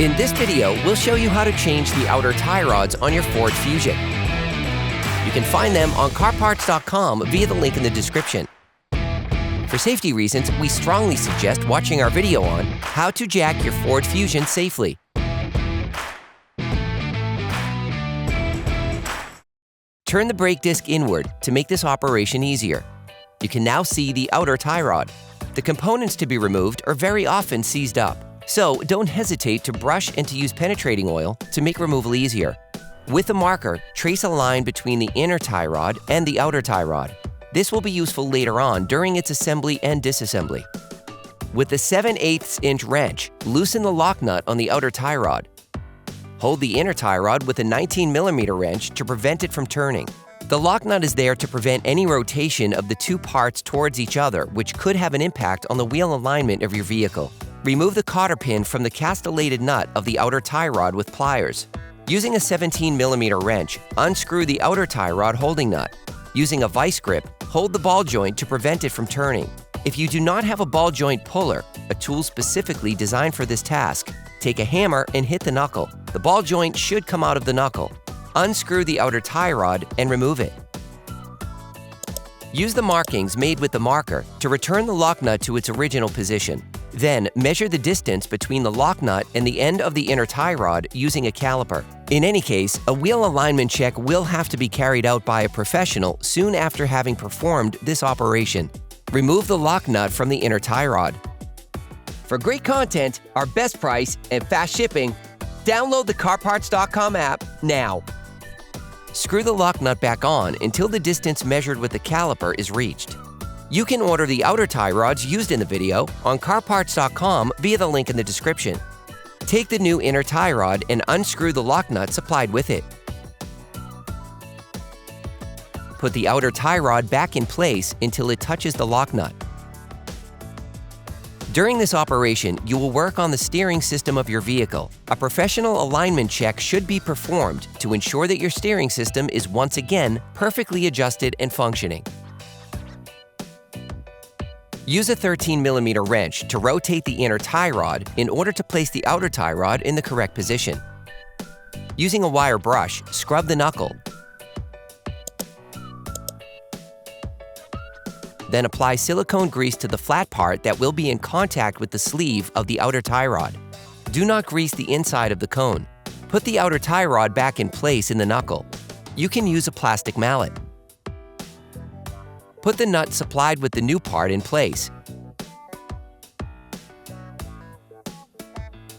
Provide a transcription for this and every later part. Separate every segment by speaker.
Speaker 1: In this video, we'll show you how to change the outer tie rods on your Ford Fusion. You can find them on CarParts.com via the link in the description. For safety reasons, we strongly suggest watching our video on how to jack your Ford Fusion safely. Turn the brake disc inward to make this operation easier. You can now see the outer tie rod. The components to be removed are very often seized up, so don't hesitate to brush and to use penetrating oil to make removal easier. With a marker, trace a line between the inner tie rod and the outer tie rod. This will be useful later on during its assembly and disassembly. With the 7/8 inch wrench, loosen the lock nut on the outer tie rod. Hold the inner tie rod with a 19mm wrench to prevent it from turning. The lock nut is there to prevent any rotation of the two parts towards each other, which could have an impact on the wheel alignment of your vehicle. Remove the cotter pin from the castellated nut of the outer tie rod with pliers. Using a 17mm wrench, unscrew the outer tie rod holding nut. Using a vice grip, hold the ball joint to prevent it from turning. If you do not have a ball joint puller, a tool specifically designed for this task, take a hammer and hit the knuckle. The ball joint should come out of the knuckle. Unscrew the outer tie rod and remove it. Use the markings made with the marker to return the lock nut to its original position. Then, measure the distance between the lock nut and the end of the inner tie rod using a caliper. In any case, a wheel alignment check will have to be carried out by a professional soon after having performed this operation. Remove the lock nut from the inner tie rod. For great content, our best price, and fast shipping, download the CarParts.com app now. Screw the lock nut back on until the distance measured with the caliper is reached. You can order the outer tie rods used in the video on CarParts.com via the link in the description. Take the new inner tie rod and unscrew the lock nut supplied with it. Put the outer tie rod back in place until it touches the lock nut. During this operation, you will work on the steering system of your vehicle. A professional alignment check should be performed to ensure that your steering system is once again perfectly adjusted and functioning. Use a 13mm wrench to rotate the inner tie rod in order to place the outer tie rod in the correct position. Using a wire brush, scrub the knuckle. Then apply silicone grease to the flat part that will be in contact with the sleeve of the outer tie rod. Do not grease the inside of the cone. Put the outer tie rod back in place in the knuckle. You can use a plastic mallet. Put the nut supplied with the new part in place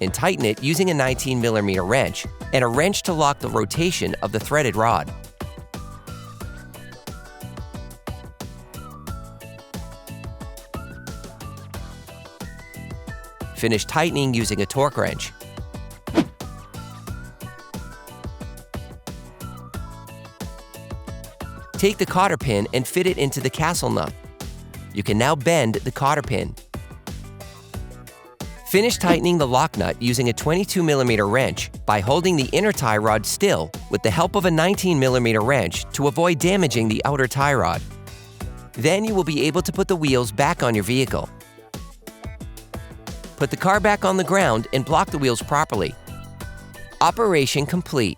Speaker 1: and tighten it using a 19mm wrench and a wrench to lock the rotation of the threaded rod. Finish tightening using a torque wrench. Take the cotter pin and fit it into the castle nut. You can now bend the cotter pin. Finish tightening the lock nut using a 22mm wrench by holding the inner tie rod still with the help of a 19mm wrench to avoid damaging the outer tie rod. Then you will be able to put the wheels back on your vehicle. Put the car back on the ground and block the wheels properly. Operation complete.